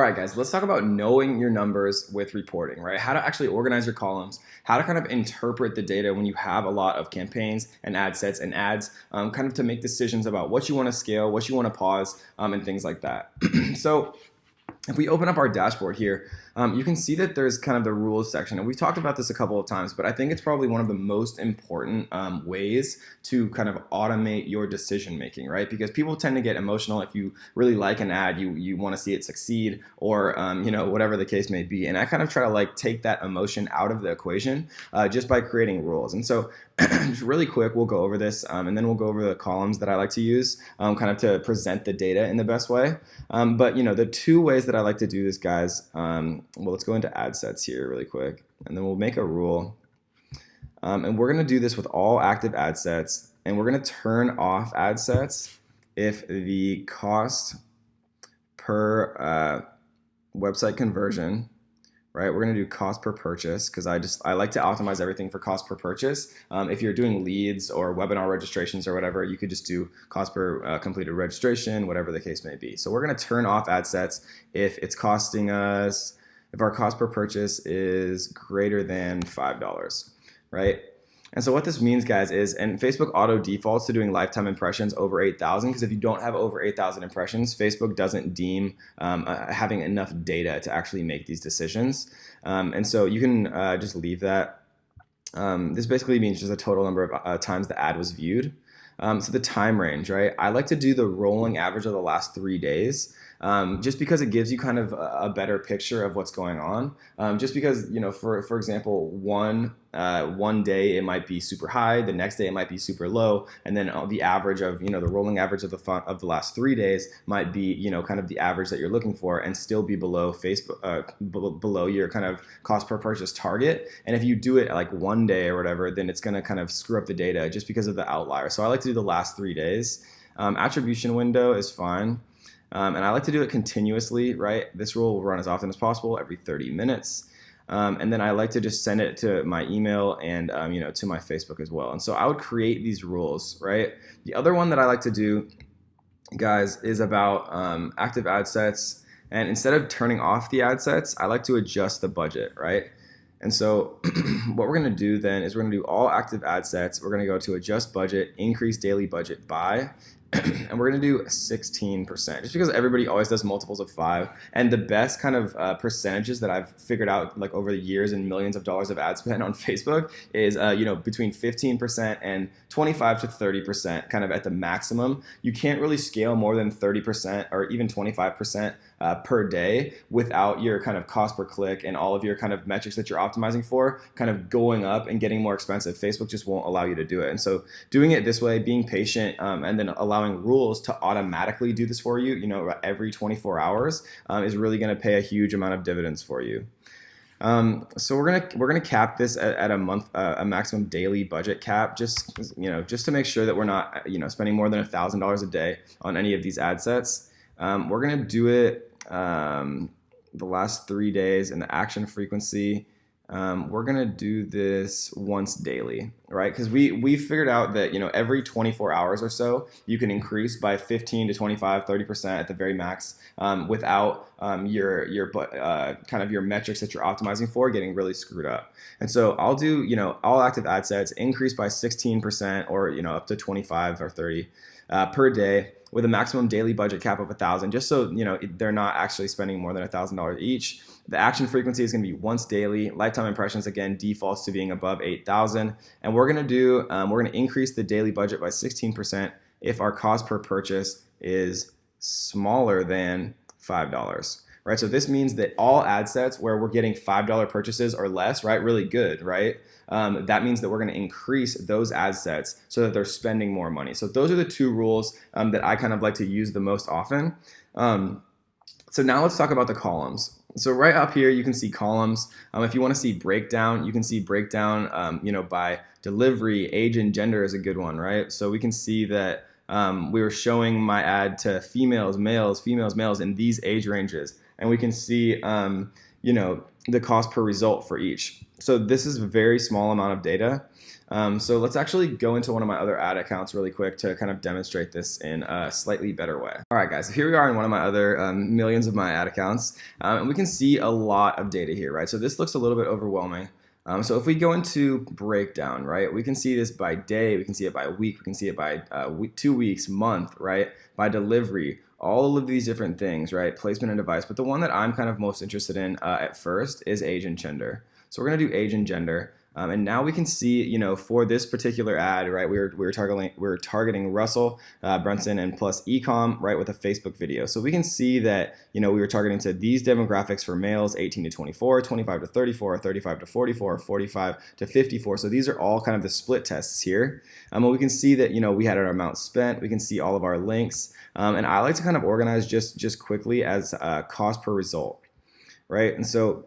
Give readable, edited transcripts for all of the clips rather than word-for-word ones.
All right, guys, let's talk about knowing your numbers with reporting, right? How to actually organize your columns, how to kind of interpret the data when you have a lot of campaigns and ad sets and ads, kind of to make decisions about what you want to scale, what you want to pause, and things like that. So if we open up our dashboard here, you can see that there's kind of the rules section. And we've talked about this a couple of times, but I think it's probably one of the most important ways to kind of automate your decision making, right? Because people tend to get emotional if you really like an ad, you want to see it succeed, or whatever the case may be. And I kind of try to like take that emotion out of the equation just by creating rules. And so just really quick, we'll go over this, and then we'll go over the columns that I like to use kind of to present the data in the best way. But the two ways that I like to do this, guys, well, let's go into ad sets here really quick, and then we'll make a rule. And we're going to do this with all active ad sets, and we're going to turn off ad sets if the cost per website conversion, right? We're going to do cost per purchase because I like to optimize everything for cost per purchase. If you're doing leads or webinar registrations or whatever, you could just do cost per completed registration, whatever the case may be. So we're going to turn off ad sets if it's costing us, if our cost per purchase is greater than $5, right? And so what this means, guys, is, and Facebook auto defaults to doing lifetime impressions over 8,000, because if you don't have over 8,000 impressions, Facebook doesn't deem having enough data to actually make these decisions. And so you can just leave that. This basically means just a total number of times the ad was viewed. So the time range, right? I like to do the rolling average of the last 3 days. Just because it gives you kind of a better picture of what's going on. Just because, for example, one day it might be super high, the next day it might be super low, and then the average of, the rolling average of the last 3 days might be, kind of the average that you're looking for, and still be below Facebook, below your kind of cost per purchase target. And if you do it like one day or whatever, then it's going to kind of screw up the data just because of the outlier. So I like to do the last 3 days. Attribution window is fine. And I like to do it continuously, right? This rule will run as often as possible, every 30 minutes. And then I like to just send it to my email and, to my Facebook as well. And so I would create these rules, right? The other one that I like to do, guys, is about active ad sets. And instead of turning off the ad sets, I like to adjust the budget, right? And so what we're going to do then is we're going to do all active ad sets. We're going to go to adjust budget, increase daily budget by, and we're going to do 16%, just because everybody always does multiples of 5. And the best kind of percentages that I've figured out like over the years and millions of dollars of ad spend on Facebook is, between 15% and 25 to 30% kind of at the maximum. You can't really scale more than 30% or even 25% per day without your kind of cost per click and all of your kind of metrics that you're optimizing for kind of going up and getting more expensive. Facebook just won't allow you to do it. And so doing it this way, being patient, and then allowing rules to automatically do this for you, every 24 hours is really going to pay a huge amount of dividends for you. So we're gonna cap this at a maximum daily budget cap, just to make sure that we're not spending more than $1,000 a day on any of these ad sets. We're gonna do it the last 3 days, and the action frequency. We're gonna do this once daily, right? Because we figured out that every 24 hours or so you can increase by 15 to 25, 30% at the very max, without your kind of your metrics that you're optimizing for getting really screwed up. And so I'll do all active ad sets increase by 16% or up to 25 or 30 per day, with a maximum daily budget cap of 1,000, just so they're not actually spending more than $1,000 each. The action frequency is going to be once daily. Lifetime impressions, again, defaults to being above 8,000. And we're going to increase the daily budget by 16% if our cost per purchase is smaller than $5. Right, so this means that all ad sets where we're getting $5 purchases or less, right, really good, right? That means that we're going to increase those ad sets so that they're spending more money. So those are the two rules that I kind of like to use the most often. So now let's talk about the columns. So right up here, you can see columns. If you want to see breakdown, you can see breakdown, by delivery, age, and gender is a good one, right? So we can see that we were showing my ad to females, males in these age ranges. and we can see, the cost per result for each. So this is a very small amount of data. So let's actually go into one of my other ad accounts really quick to kind of demonstrate this in a slightly better way. All right, guys, so here we are in one of my other millions of my ad accounts, and we can see a lot of data here, right? So this looks a little bit overwhelming. So if we go into breakdown, right, we can see this by day, we can see it by week, we can see it by 2 weeks, month, right, by delivery, all of these different things, right, placement and device. But the one that I'm kind of most interested in at first is age and gender. So we're going to do age and gender. And now we can see, for this particular ad, right, we were targeting Russell Brunson and plus ecom, right, with a Facebook video. So we can see that, we were targeting to these demographics for males 18 to 24, 25 to 34, 35 to 44, 45 to 54. So these are all kind of the split tests here. And we can see that, we had our amount spent. We can see all of our links. And I like to kind of organize just quickly as cost per result, right? And so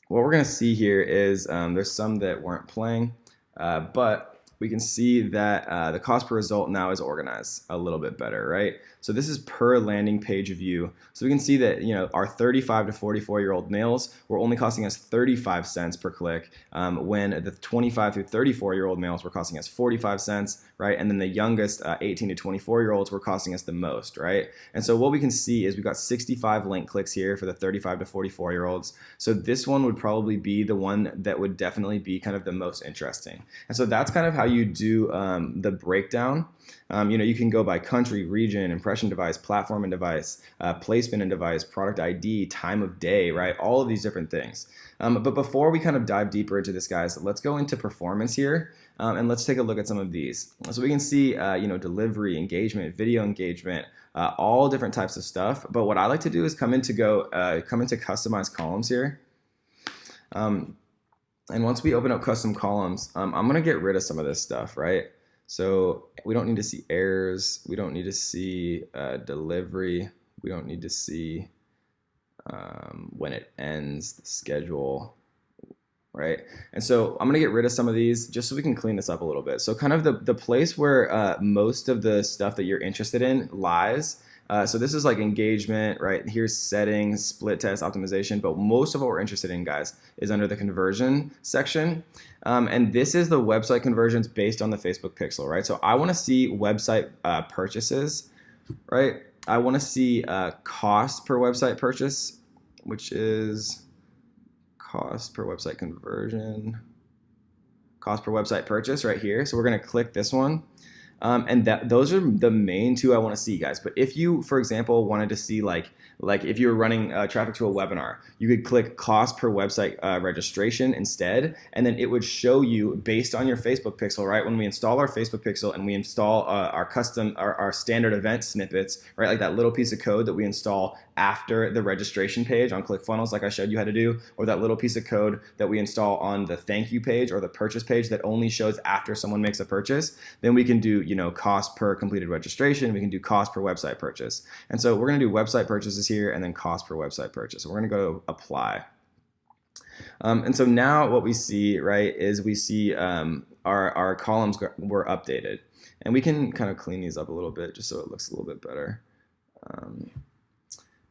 what we're going to see here is there's some that weren't playing, but we can see that the cost per result now is organized a little bit better, right? So this is per landing page view. So we can see that, our 35 to 44-year-old males were only costing us 35 cents per click, when the 25 to 34-year-old males were costing us 45 cents, right? And then the youngest 18 to 24-year-olds were costing us the most, right? And so what we can see is we've got 65 link clicks here for the 35 to 44-year-olds. So this one would probably be the one that would definitely be kind of the most interesting. And so that's kind of how you do the breakdown. You can go by country, region, impression device, platform and device, placement and device, product ID, time of day, right? All of these different things. But before we kind of dive deeper into this, guys, let's go into performance here, and let's take a look at some of these. So we can see, delivery, engagement, video engagement, all different types of stuff. But what I like to do is come into customize columns here. And once we open up custom columns, I'm going to get rid of some of this stuff, right? So we don't need to see errors. We don't need to see delivery. We don't need to see when it ends, the schedule, right? And so I'm going to get rid of some of these just so we can clean this up a little bit. So kind of the place where most of the stuff that you're interested in lies. So this is like engagement, right? Here's settings, split test, optimization, but most of what we're interested in, guys, is under the conversion section. And this is the website conversions based on the Facebook pixel, right? So I want to see website purchases, right? I want to see cost per website purchase, which is cost per website conversion, cost per website purchase right here. So we're going to click this one. And those are the main two I want to see, guys. But if you, for example, wanted to see like if you were running traffic to a webinar, you could click cost per website registration instead, and then it would show you based on your Facebook pixel, right? When we install our Facebook pixel and we install our standard event snippets, right? Like that little piece of code that we install after the registration page on ClickFunnels, like I showed you how to do, or that little piece of code that we install on the thank you page or the purchase page that only shows after someone makes a purchase, then we can do, cost per completed registration. We can do cost per website purchase. And so we're going to do website purchases here and then cost per website purchase. So we're going to go apply. And so now what we see, right, is we see our columns were updated. And we can kind of clean these up a little bit just so it looks a little bit better.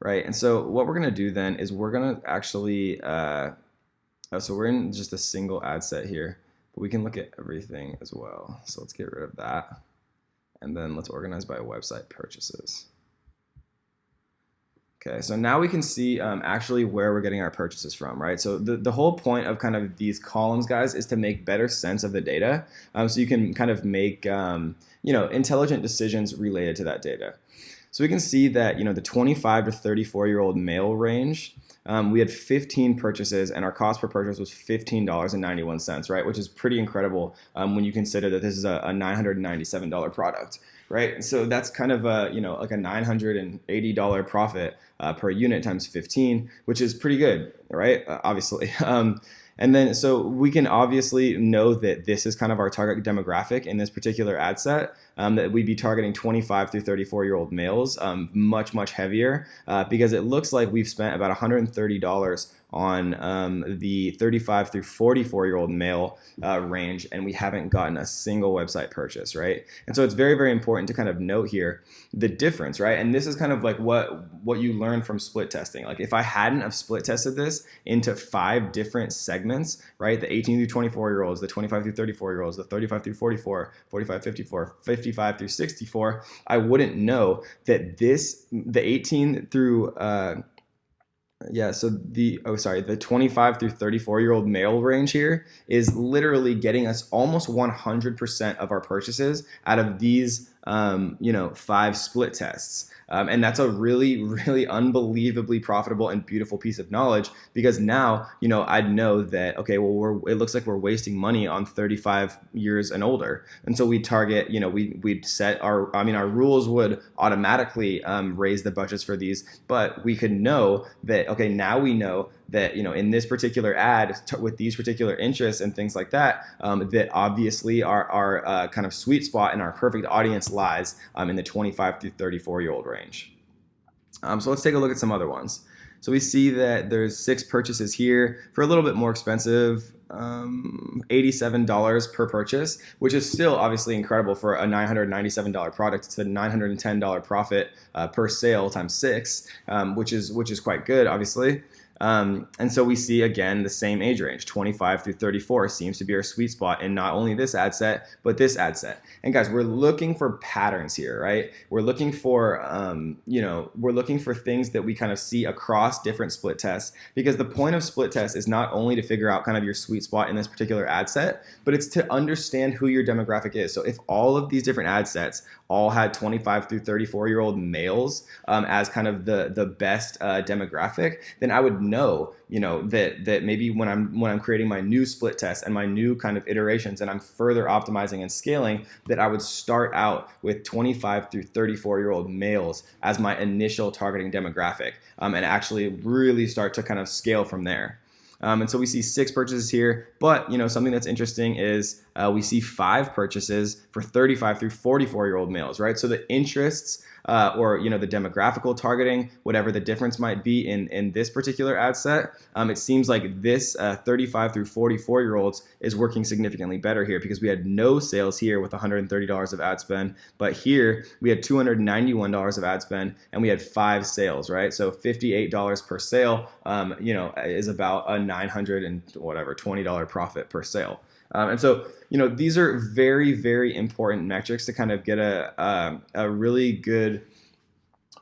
Right, and so what we're going to do then is we're going to actually, so we're in just a single ad set here, but we can look at everything as well. So let's get rid of that. And then let's organize by website purchases. Okay, so now we can see actually where we're getting our purchases from, right? So the whole point of kind of these columns, guys, is to make better sense of the data, so you can kind of make intelligent decisions related to that data. So we can see that the 25 to 34-year-old male range, we had 15 purchases, and our cost per purchase was $15.91, right? Which is pretty incredible when you consider that this is a $997 product, right? And so that's kind of like a $980 profit per unit times 15, which is pretty good, right? Obviously. And then, so we can obviously know that this is kind of our target demographic in this particular ad set, that we'd be targeting 25 through 34-year-old males, much, much heavier, because it looks like we've spent about $130 on the 35 through 44-year-old male range, and we haven't gotten a single website purchase, right? And so it's very, very important to kind of note here the difference, right? And this is kind of like what you learn from split testing. Like if I hadn't have split tested this into 5 different segments, right? The 18 through 24-year-olds, the 25 through 34-year-olds, the 35 through 44, 45, 54, 55 through 64, I wouldn't know that the 18 through the 25 through 34-year-old male range here is literally getting us almost 100% of our purchases out of these 5 split tests. And that's a really, really unbelievably profitable and beautiful piece of knowledge, because now, I'd know that, okay, well, it looks like we're wasting money on 35 years and older. And so we target, we'd set our rules would automatically raise the budgets for these, but we could know that, okay, now we know that, in this particular ad with these particular interests and things like that, that obviously our kind of sweet spot and our perfect audience lies in the 25 through 34-year-old range. So let's take a look at some other ones. So we see that there's 6 purchases here for a little bit more expensive, $87 per purchase, which is still obviously incredible for a $997 product. It's a $910 profit per sale times 6, which is quite good, obviously. And so we see, again, the same age range, 25 through 34 seems to be our sweet spot in not only this ad set, but this ad set. And guys, we're looking for patterns here, right? We're looking for, we're looking for things that we kind of see across different split tests, because the point of split tests is not only to figure out kind of your sweet spot in this particular ad set, but it's to understand who your demographic is. So if all of these different ad sets all had 25 through 34-year-old males as kind of the best demographic, then I would know, that maybe when I'm creating my new split test and my new kind of iterations and I'm further optimizing and scaling, that I would start out with 25 through 34-year-old males as my initial targeting demographic, and actually really start to kind of scale from there. And so we see 6 purchases here, but something that's interesting is we see 5 purchases for 35 through 44-year-old males, right? So the interests or the demographical targeting, whatever the difference might be in this particular ad set, it seems like this 35 through 44-year-olds is working significantly better here, because we had no sales here with $130 of ad spend, but here we had $291 of ad spend and we had 5 sales, right? So $58 per sale, is about a $920 profit per sale. And so, these are very, very important metrics to kind of get a really good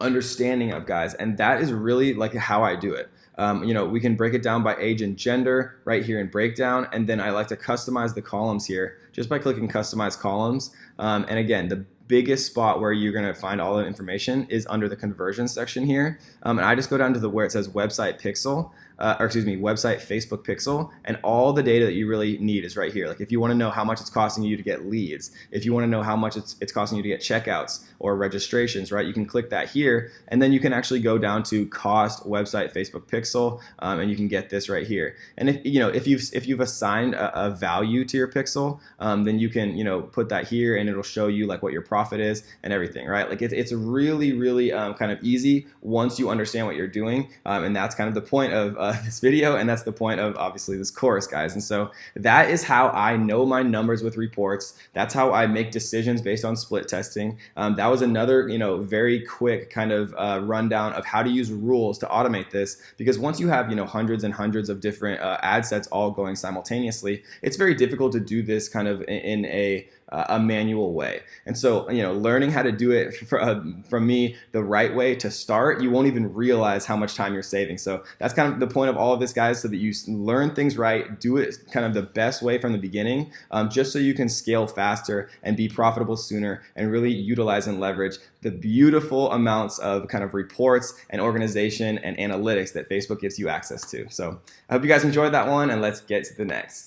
understanding of, guys. And that is really like how I do it. We can break it down by age and gender right here in breakdown. And then I like to customize the columns here just by clicking customize columns. And again, the biggest spot where you're going to find all the information is under the conversion section here. And I just go down to where it says website pixel, website Facebook pixel, and all the data that you really need is right here. Like if you want to know how much it's costing you to get leads, if you want to know how much it's costing you to get checkouts or registrations, right? You can click that here, and then you can actually go down to cost website Facebook pixel, and you can get this right here. And if you've assigned a value to your pixel, then you can put that here, and it'll show you like what your profit is and everything, right? Like it's really, really kind of easy once you understand what you're doing, and that's kind of the point of this video, and that's the point of obviously this course, guys. And so that is how I know my numbers with reports. That's how I make decisions based on split testing. That was another very quick kind of rundown of how to use rules to automate this, because once you have hundreds and hundreds of different ad sets all going simultaneously, it's very difficult to do this kind of in a manual way. And so, learning how to do it from me the right way to start, you won't even realize how much time you're saving. So that's kind of the point of all of this, guys, so that you learn things right, do it kind of the best way from the beginning, just so you can scale faster and be profitable sooner and really utilize and leverage the beautiful amounts of kind of reports and organization and analytics that Facebook gives you access to. So I hope you guys enjoyed that one, and let's get to the next.